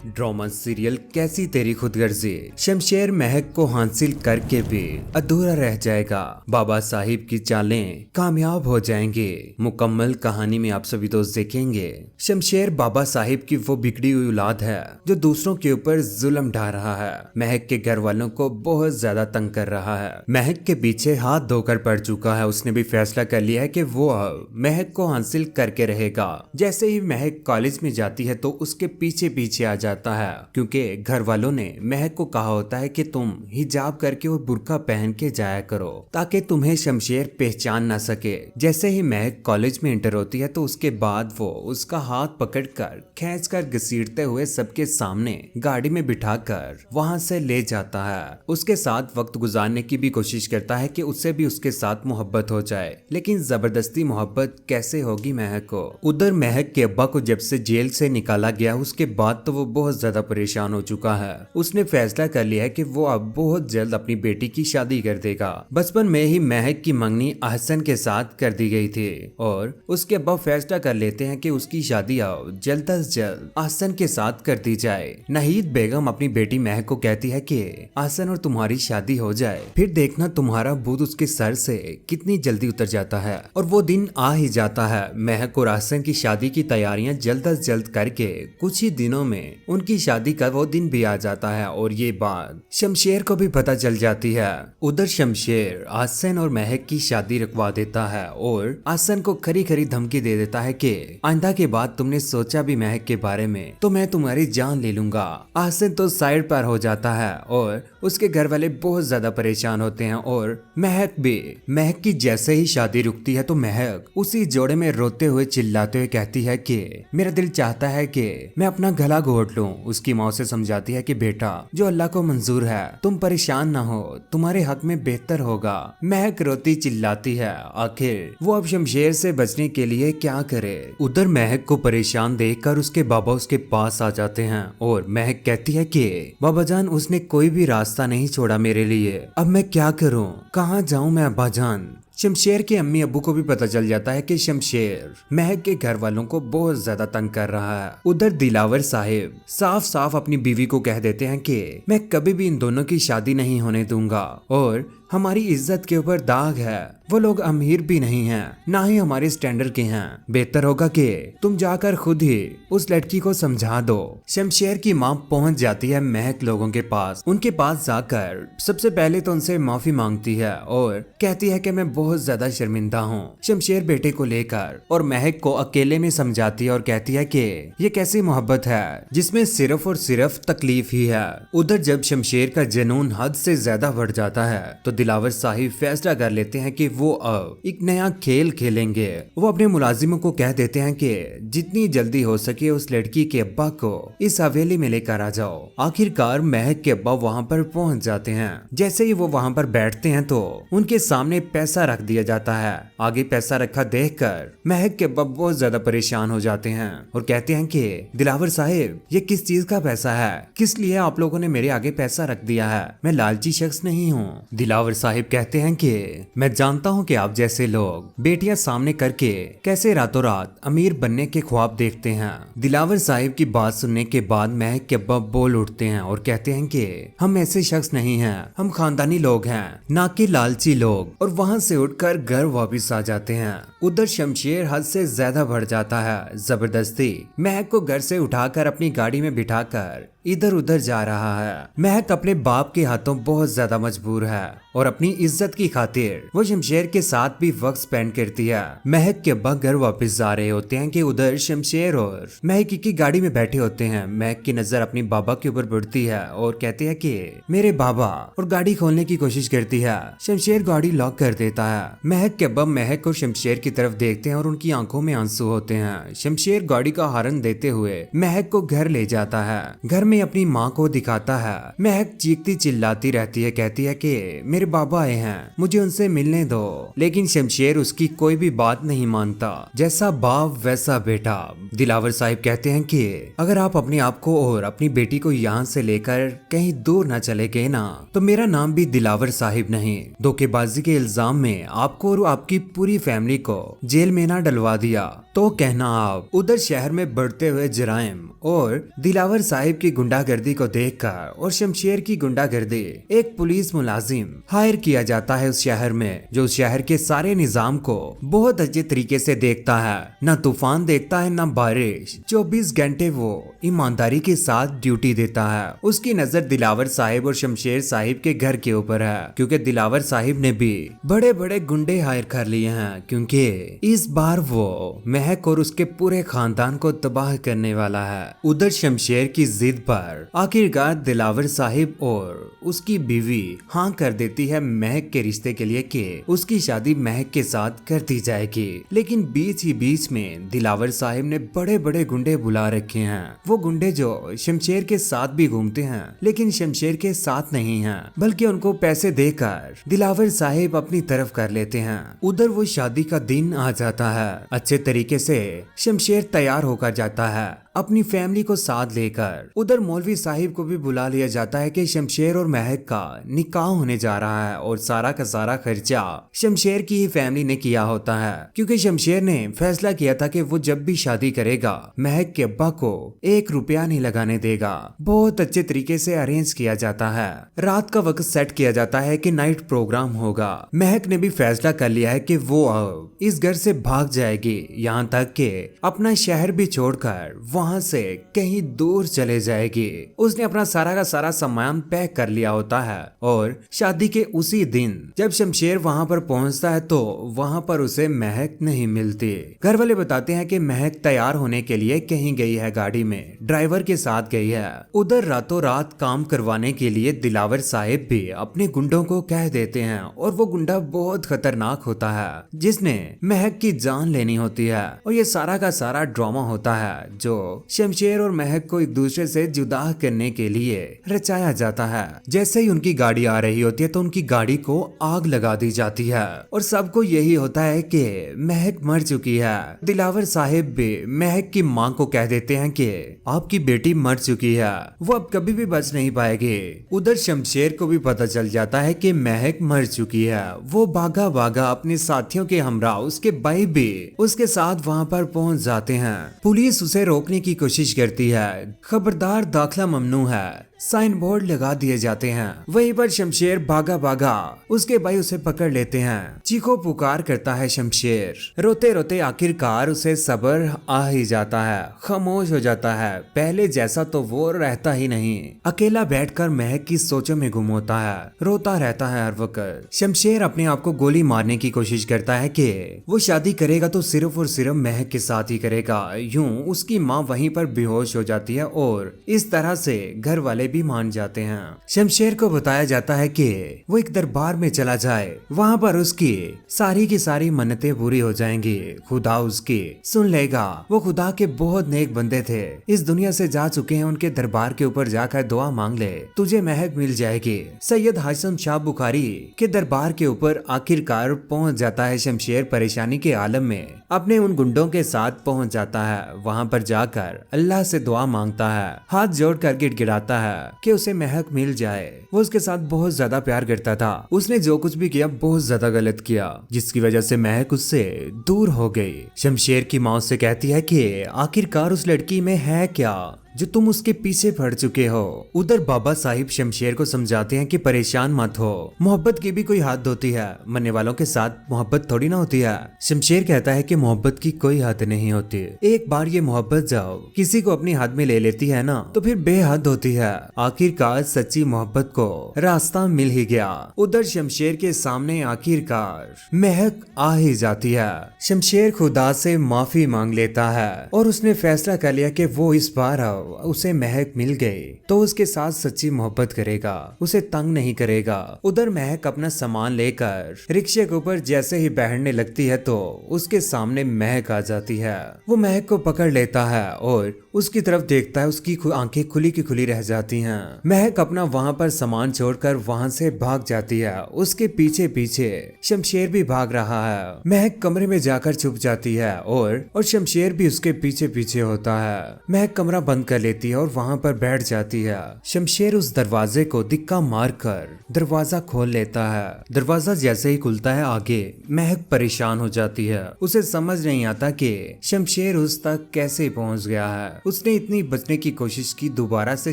Drama serial कैसी तेरी खुदगर्जी शमशेर महक को हासिल करके भी अधूरा रह जाएगा। बाबा साहिब की चालें कामयाब हो जाएंगे। मुकम्मल कहानी में आप सभी दोस्त देखेंगे। शमशेर बाबा साहिब की वो बिगड़ी हुई औलाद है जो दूसरों के ऊपर जुल्म ढा रहा है। महक के घर वालों को बहुत ज्यादा तंग कर रहा है। महक के पीछे हाथ धोकर पड़ चुका है। उसने भी फैसला कर लिया है कि वो अब महक को हासिल करके रहेगा। जैसे ही महक कॉलेज में जाती है तो उसके पीछे पीछे आ जाता है, क्योंकि घर वालों ने महक को कहा होता है कि तुम हिजाब करके और बुर्का पहन के जाया करो ताकि तुम्हें शमशेर पहचान ना सके। जैसे ही महक कॉलेज में एंटर होती है तो उसके बाद वो उसका हाथ पकड़कर खींचकर घसीटते हुए सबके सामने गाड़ी में बिठाकर वहां से ले जाता है। उसके साथ वक्त गुजारने की भी कोशिश करता है कि उससे भी उसके साथ मोहब्बत हो जाए, लेकिन जबरदस्ती मोहब्बत कैसे होगी महक को। उधर महक के अब्बा को जब से जेल से निकाला गया उसके बाद तो वो बहुत ज्यादा परेशान हो चुका है। उसने फैसला कर लिया है कि वो अब बहुत जल्द अपनी बेटी की शादी कर देगा। बचपन में ही महक की मंगनी अहसन के साथ कर दी गई थी और उसके अब्बा फैसला कर लेते हैं कि उसकी शादी अब जल्द अज जल्द अहसन के साथ कर दी जाए। नाहिद बेगम अपनी बेटी महक को कहती है कि अहसन और तुम्हारी शादी हो जाए, फिर देखना तुम्हारा भूत उसके सर से कितनी जल्दी उतर जाता है। और वो दिन आ ही जाता है। महक और अहसन की शादी की तैयारियां जल्द अज जल्द करके कुछ ही दिनों में उनकी शादी का वो दिन भी आ जाता है और ये बात शमशेर को भी पता चल जाती है। उधर शमशेर अहसन और महक की शादी रखवा देता है और अहसन को खरी खरी धमकी दे देता है कि आइंदा के बाद तुमने सोचा भी महक के बारे में तो मैं तुम्हारी जान ले लूंगा। अहसन तो साइड पर हो जाता है और उसके घर वाले बहुत ज्यादा परेशान होते हैं और महक भी। महक की जैसे ही शादी रुकती है तो महक उसी जोड़े में रोते हुए चिल्लाते हुए कहती है कि मेरा दिल चाहता है कि मैं अपना गला घोट लूं। उसकी माँ से समझाती है कि बेटा जो अल्लाह को मंजूर है तुम परेशान ना हो, तुम्हारे हक में बेहतर होगा। महक रोती चिल्लाती है। आखिर वो अब शमशेर से बचने के लिए क्या करे। उधर महक को परेशान देखकर उसके बाबा उसके पास आ जाते हैं और महक कहती है कि बाबा जान उसने कोई भी रास्ता नहीं छोड़ा मेरे लिए, अब मैं क्या करूं, कहाँ जाऊं मैं अब्बा जान। शमशेर के अम्मी अब्बू को भी पता चल जाता है कि शमशेर महक के घर वालों को बहुत ज्यादा तंग कर रहा है। उधर दिलावर साहिब साफ साफ अपनी बीवी को कह देते हैं कि मैं कभी भी इन दोनों की शादी नहीं होने दूंगा और हमारी इज्जत के ऊपर दाग है। वो लोग अमीर भी नहीं हैं, ना ही हमारे स्टैंडर्ड के हैं। बेहतर होगा कि तुम जाकर खुद ही उस लड़की को समझा दो। शमशेर की माँ पहुंच जाती है महक लोगों के पास। उनके पास जाकर सबसे पहले तो उनसे माफी मांगती है और कहती है कि मैं बहुत ज्यादा शर्मिंदा हूँ शमशेर बेटे को लेकर, और महक को अकेले में समझाती है और कहती है कि ये कैसी मोहब्बत है जिसमें सिर्फ और सिर्फ तकलीफ ही है। उधर जब शमशेर का जुनून हद से ज्यादा बढ़ जाता है तो दिलावर साहिब फैसला कर लेते हैं कि वो अब एक नया खेल खेलेंगे। वो अपने मुलाजिमों को कह देते हैं कि जितनी जल्दी हो सके उस लड़की के अब्बा को इस हवेली में लेकर आ जाओ। आखिरकार महक के अब्बा वहां पर पहुंच जाते हैं। जैसे ही वो वहां पर बैठते हैं तो उनके सामने पैसा रख दिया जाता है। आगे पैसा रखा देखकर महक के अब्बा बहुत ज्यादा परेशान हो जाते हैं और कहते हैं कि दिलावर साहिब ये किस चीज का पैसा है, किस लिए आप लोगों ने मेरे आगे पैसा रख दिया है, मैं लालची शख्स नहीं हूँ। दिलावर साहिब कहते हैं कि मैं जानता हूं कि आप जैसे लोग बेटियां सामने करके कैसे रातों रात अमीर बनने के ख्वाब देखते हैं। दिलावर साहिब की बात सुनने के बाद महक के अब्बा बोल उठते हैं और कहते हैं कि हम ऐसे शख्स नहीं हैं, हम खानदानी लोग हैं, ना कि लालची लोग। और वहां से उठकर घर वापस आ जाते हैं। उधर शमशेर हद से ज्यादा बढ़ जाता है। जबरदस्ती महक को घर से उठाकर अपनी गाड़ी में बिठाकर इधर उधर जा रहा है। महक अपने बाप के हाथों बहुत ज्यादा मजबूर है और अपनी इज्जत की खातिर वो शमशेर के साथ भी वक्त स्पेंड करती है। महक के अब्बा घर वापस जा रहे होते हैं कि उधर शमशेर और महक की गाड़ी में बैठे होते हैं। महक की नजर अपनी बाबा के ऊपर पड़ती है और कहती है कि मेरे बाबा, और गाड़ी खोलने की कोशिश करती है। शमशेर गाड़ी लॉक कर देता है। महक के अब्बा महक और शमशेर की तरफ देखते हैं और उनकी आंखों में आंसू होते हैं। शमशेर गाड़ी का हॉर्न देते हुए महक को घर ले जाता है। घर में अपनी माँ को दिखाता है। महक चीखती चिल्लाती रहती है, कहती है कि मेरे बाबा आए हैं, मुझे उनसे मिलने दो। लेकिन शमशेर उसकी कोई भी बात नहीं मानता। जैसा बाप वैसा बेटा। दिलावर साहिब कहते हैं कि अगर आप अपने आप को और अपनी बेटी को यहाँ से लेकर कहीं दूर न चले गए ना, तो मेरा नाम भी दिलावर साहिब नहीं। धोखेबाजी के इल्जाम में आपको और आपकी पूरी फैमिली को जेल में ना डलवा दिया तो कहना आप। उधर शहर में बढ़ते हुए जराइम और दिलावर साहिब की गुंडागर्दी को देखकर और शमशेर की गुंडागर्दी, एक पुलिस मुलाजिम हायर किया जाता है उस शहर में, जो उस शहर के सारे निजाम को बहुत अच्छे तरीके से देखता है। न तूफान देखता है न बारिश, 24 घंटे वो ईमानदारी के साथ ड्यूटी देता है। उसकी नजर दिलावर साहिब और शमशेर साहिब के घर के ऊपर है, क्योंकि दिलावर साहिब ने भी बड़े बड़े गुंडे हायर कर लिए हैं, क्योंकि इस बार वो महक और उसके पूरे खानदान को तबाह करने वाला है। उधर शमशेर की जिद पर आखिरकार दिलावर साहिब और उसकी बीवी हाँ कर देती है महक के रिश्ते के लिए कि उसकी शादी महक के साथ कर दी जाएगी। लेकिन बीच ही बीच में दिलावर साहिब ने बड़े बड़े गुंडे बुला रखे हैं। वो गुंडे जो शमशेर के साथ भी घूमते हैं, लेकिन शमशेर के साथ नहीं हैं, बल्कि उनको पैसे देकर दिलावर साहिब अपनी तरफ कर लेते हैं। उधर वो शादी का दिन आ जाता है। अच्छे तरीके से शमशेर तैयार होकर जाता है अपनी फैमिली को साथ लेकर। उधर मौलवी साहिब को भी बुला लिया जाता है कि शमशेर और महक का निकाह होने जा रहा है और सारा का सारा खर्चा शमशेर की ही फैमिली ने किया होता है, क्योंकि शमशेर ने फैसला किया था कि वो जब भी शादी करेगा महक के अब्बा को 1 रुपया नहीं लगाने देगा। बहुत अच्छे तरीके से अरेंज किया जाता है। रात का वक्त सेट किया जाता है कि नाइट प्रोग्राम होगा। महक ने भी फैसला कर लिया है कि वो अब इस घर से भाग जाएगी, यहाँ तक कि अपना शहर भी छोड़कर वहां से कहीं दूर चले जाएगी। उसने अपना सारा का सारा सामान पैक कर लिया होता है और शादी के उसी दिन जब शमशेर वहां पर पहुंचता है तो वहां पर उसे महक नहीं मिलती। घर वाले बताते हैं कि महक तैयार होने के लिए कहीं गई है, गाड़ी में ड्राइवर के साथ गई है। उधर रातों रात काम करवाने के लिए दिलावर साहिब भी अपने गुंडों को कह देते हैं और वो गुंडा बहुत खतरनाक होता है, जिसने महक की जान लेनी होती है। और ये सारा का सारा ड्रामा होता है जो शमशेर और महक को एक दूसरे से जुदा करने के लिए रचाया जाता है। जैसे ही उनकी गाड़ी आ रही होती है तो उनकी गाड़ी को आग लगा दी जाती है और सबको यही होता है कि महक मर चुकी है। दिलावर साहिब भी महक की मां को कह देते हैं कि आपकी बेटी मर चुकी है, वो अब कभी भी बच नहीं पाएगी। उधर शमशेर को भी पता चल जाता है कि महक मर चुकी है। वो भागा भागा अपने साथियों के हमरा उसके भाई भी उसके साथ वहां पर पहुंच जाते हैं। पुलिस उसे रोकने की कोशिश करती है, खबरदार दाखिला ममनू है, साइन बोर्ड लगा दिए जाते हैं। वहीं पर शमशेर भागा भागा उसके भाई उसे पकड़ लेते हैं। चीखो पुकार करता है शमशेर। रोते रोते आखिरकार उसे सब्र आ ही जाता है, खामोश हो जाता है। पहले जैसा तो वो रहता ही नहीं, अकेला बैठकर महक की सोचों में गुम होता है, रोता रहता है हर वक्त। शमशेर अपने आप को गोली मारने की कोशिश करता है कि वो शादी करेगा तो सिर्फ और सिर्फ महक के साथ ही करेगा। यूं उसकी माँ वहीं पर बेहोश हो जाती है और इस तरह से घर वाले भी मान जाते हैं। शमशेर को बताया जाता है कि वो एक दरबार में चला जाए, वहां पर उसकी सारी की सारी मन्नतें पूरी हो जाएंगी, खुदा उसकी सुन लेगा। वो खुदा के बहुत नेक बंदे थे, इस दुनिया से जा चुके हैं, उनके दरबार के ऊपर जाकर दुआ मांग ले, तुझे महक मिल जाएगी। सैयद हाशिम शाह बुखारी के दरबार के ऊपर आखिरकार पहुंच जाता है शमशेर। परेशानी के आलम में अपने उन गुंडों के साथ पहुंच जाता है। वहां पर जाकर अल्लाह से दुआ मांगता है, हाथ जोड़कर गिड़गिड़ाता है कि उसे महक मिल जाए। वो उसके साथ बहुत ज्यादा प्यार करता था। उसने जो कुछ भी किया बहुत ज्यादा गलत किया, जिसकी वजह से महक उससे दूर हो गई। शमशेर की माँ उससे कहती है कि आखिरकार उस लड़की में है क्या जो तुम उसके पीछे पड़ चुके हो। उधर बाबा साहिब शमशेर को समझाते हैं कि परेशान मत हो, मोहब्बत की भी कोई हद होती है, मरने वालों के साथ मोहब्बत थोड़ी ना होती है। शमशेर कहता है कि मोहब्बत की कोई हद नहीं होती, एक बार ये मोहब्बत जब किसी को अपनी हद में ले लेती है ना तो फिर बेहद होती है। आखिरकार सच्ची मोहब्बत को रास्ता मिल ही गया। उधर शमशेर के सामने आखिरकार महक आ ही जाती है। शमशेर खुदा से माफी मांग लेता है और उसने फैसला कर लिया कि वो इस बार उसे महक मिल गई तो उसके साथ सच्ची मोहब्बत करेगा, उसे तंग नहीं करेगा। उधर महक अपना सामान लेकर रिक्शे के ऊपर जैसे ही बैठने लगती है तो उसके सामने महक आ जाती है। वो महक को पकड़ लेता है और उसकी तरफ देखता है, उसकी आंखें खुली की खुली रह जाती हैं। महक अपना वहां पर सामान छोड़कर वहां से भाग जाती है। उसके पीछे पीछे शमशेर भी भाग रहा है। महक कमरे में जाकर छुप जाती है और शमशेर भी उसके पीछे पीछे होता है। महक कमरा बंद कर लेती है और वहां पर बैठ जाती है। शमशेर उस दरवाजे को दिक्का मारकर दरवाजा खोल लेता है। दरवाजा जैसे ही खुलता है आगे महक परेशान हो जाती है। उसे समझ नहीं आता कि शमशेर उस तक कैसे पहुंच गया है। उसने इतनी बचने की कोशिश की, दोबारा से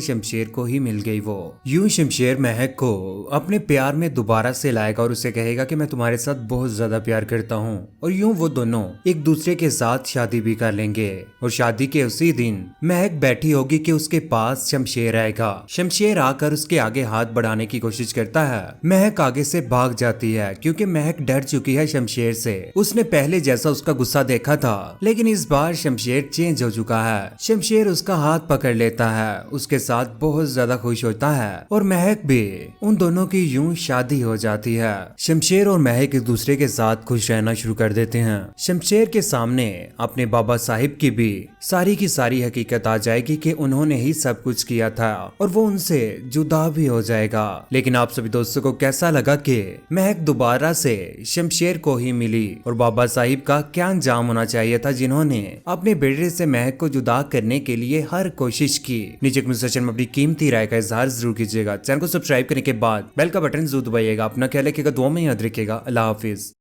शमशेर को ही मिल गई वो। यूं शमशेर महक को अपने प्यार में दोबारा से लाएगा और उसे कहेगा कि मैं तुम्हारे साथ बहुत ज्यादा प्यार करता हूँ। और यूं वो दोनों एक दूसरे के साथ शादी भी कर लेंगे। और शादी के उसी दिन महक बैठी होगी कि उसके पास शमशेर आएगा। शमशेर आकर उसके आगे हाथ बढ़ाने की कोशिश करता है। महक आगे से भाग जाती है क्योंकि महक डर चुकी है शमशेर से। उसने पहले जैसा उसका गुस्सा देखा था, लेकिन इस बार शमशेर चेंज हो चुका है। शमशेर उसका हाथ पकड़ लेता है, उसके साथ बहुत ज्यादा खुश होता है और महक भी। उन दोनों की यूं शादी हो जाती है। शमशेर और महक एक दूसरे के साथ खुश रहना शुरू कर देते हैं। शमशेर के सामने अपने बाबा साहिब की भी सारी की सारी हकीकत आ जाएगी कि उन्होंने ही सब कुछ किया था और वो उनसे जुदा भी हो जाएगा। लेकिन आप सभी दोस्तों को कैसा लगा कि महक दोबारा से शमशेर को ही मिली और बाबा साहिब का क्या अंजाम होना चाहिए था, जिन्होंने अपने बेटे से महक को जुदा करने के लिए हर कोशिश की। नीचे कमेंट सेक्शन में अपनी कीमती राय का इजहार जरूर कीजिएगा। चैनल को सब्सक्राइब करने के बाद बेल का बटन जरूर दबाइएगा। अपना ख्याल रखिएगा, दुआ में याद रखिएगा। अल्लाह हाफिज।